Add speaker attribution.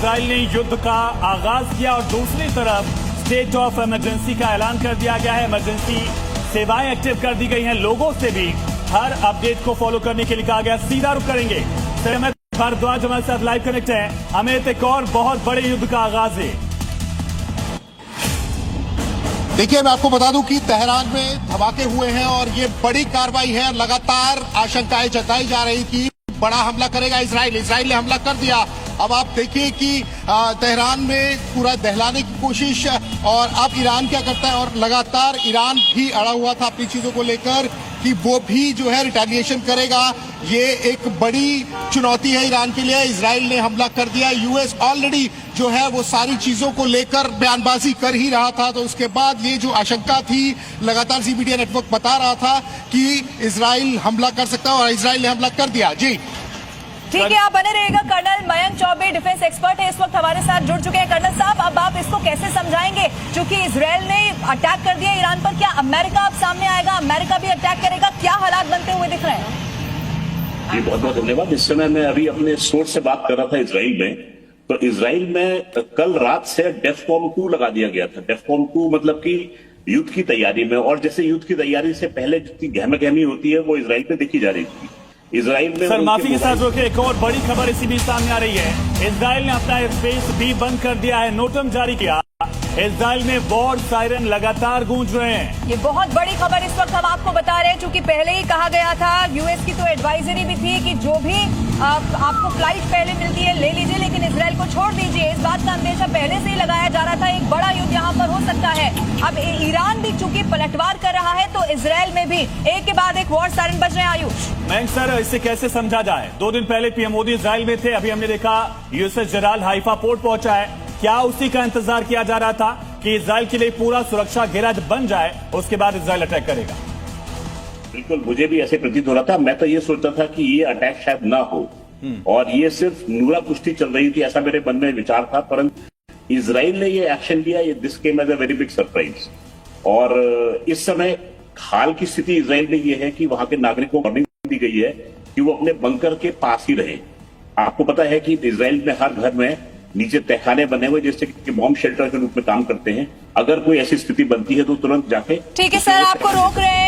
Speaker 1: Israel ने युद्ध का आगाज किया और दूसरी तरफ स्टेट ऑफ इमरजेंसी का ऐलान कर दिया गया है। इमरजेंसी सेवाएं एक्टिव कर दी गई हैं। लोगों से भी हर अपडेट को फॉलो करने के लिए कहा गया। सीधा रुख करेंगे अमित भारद्वाज हमारे साथ लाइव कनेक्ट है। अमित, एक और बहुत बड़े युद्ध का आगाज है।
Speaker 2: देखिए, मैं आपको बता दूं कि तेहरान में धमाके हुए हैं और ये बड़ी कार्रवाई है। लगातार आशंकाएं जताई जा रही कि बड़ा हमला करेगा इजराइल। इजराइल ने हमला कर दिया। अब आप देखिए कि तेहरान में पूरा दहलाने की कोशिश, और अब ईरान क्या करता है। और लगातार ईरान भी अड़ा हुआ था अपनी चीजों को लेकर कि वो भी जो है रिटेलिएशन करेगा। ये एक बड़ी चुनौती है ईरान के लिए। इजराइल ने हमला कर दिया। यूएस ऑलरेडी जो है वो सारी चीजों को लेकर बयानबाजी कर ही रहा था। तो उसके बाद ये जो आशंका थी, लगातार जी मीडिया नेटवर्क बता रहा था कि इजराइल हमला कर सकता है और इजराइल ने हमला कर दिया। जी
Speaker 3: ठीक है, आप बने रहिएगा। Colonel Mayank Choubey defence expert है, इस वक्त हमारे साथ जुड़ चुके हैं। कर्नल साहब, अब आप इसको कैसे समझाएंगे, क्योंकि इजराइल ने अटैक कर दिया ईरान पर, क्या अमेरिका अब सामने आएगा, अमेरिका भी अटैक करेगा, क्या हालात बनते हुए दिख रहे हैं?
Speaker 4: जी बहुत बहुत धन्यवाद। इस समय मैं अभी अपने सोर्स से बात कर रहा था इजराइल में। तो इजराइल में कल रात से डेफकॉन 2 लगा दिया गया था। डेफकॉन 2 मतलब कि युद्ध की तैयारी में, और जैसे युद्ध की तैयारी से पहले जितनी गहमी होती है वो इजराइल पे देखी जा रही थी। इजराइल में
Speaker 1: सर माफी के साथ रोके, एक और बड़ी खबर इसी बीच सामने आ रही है। इजराइल ने अपना स्पेस भी बंद कर दिया है, नोटम जारी किया। इजराइल में वॉर सायरन लगातार गूंज रहे हैं।
Speaker 3: ये बहुत बड़ी खबर इस वक्त हम आपको बता रहे हैं, क्योंकि पहले ही कहा गया था, यूएस की तो एडवाइजरी भी थी कि जो भी आपको फ्लाइट पहले मिलती है ले लीजिए, लेकिन इजराइल को छोड़ दीजिए। इस बात का अंदेशा पहले से ही लगाया जा रहा था, एक बड़ा युद्ध यहाँ पर हो सकता है। अब ईरान भी चूंकि पलटवार कर रहा है, तो इजराइल में भी एक के बाद एक वॉर सायरन बज रहे हैं। आयुष
Speaker 1: मयंक सर, इसे कैसे समझा जाए? 2 दिन पहले पीएम मोदी इजराइल में थे, अभी हमने देखा यूएसएस जलाल हाइफा पोर्ट पहुंचा है। क्या उसी का इंतजार किया जा रहा था कि इजराइल के लिए पूरा सुरक्षा घेरा बन जाए, उसके बाद इजराइल अटैक करेगा?
Speaker 4: बिल्कुल, मुझे भी ऐसे प्रतीत हो रहा था। मैं तो ये सोचता था कि ये अटैक शायद ना हो, और ये सिर्फ नूरा कुश्ती चल रही थी, ऐसा मेरे मन में विचार था। परंतु इजराइल ने ये एक्शन लिया, ये this came as a very big surprise. और इस समय हाल की स्थिति इजराइल में ये है कि वहां के नागरिकों को वार्निंग दी गई है कि वो अपने बंकर के पास ही रहे। आपको पता है कि इजराइल में हर घर में नीचे तहखाने बने हुए, जैसे कि बॉम्ब शेल्टर के रूप में काम करते हैं। अगर कोई ऐसी स्थिति बनती है तो तुरंत जाके।
Speaker 3: ठीक है सर, आपको रोक रहे हैं।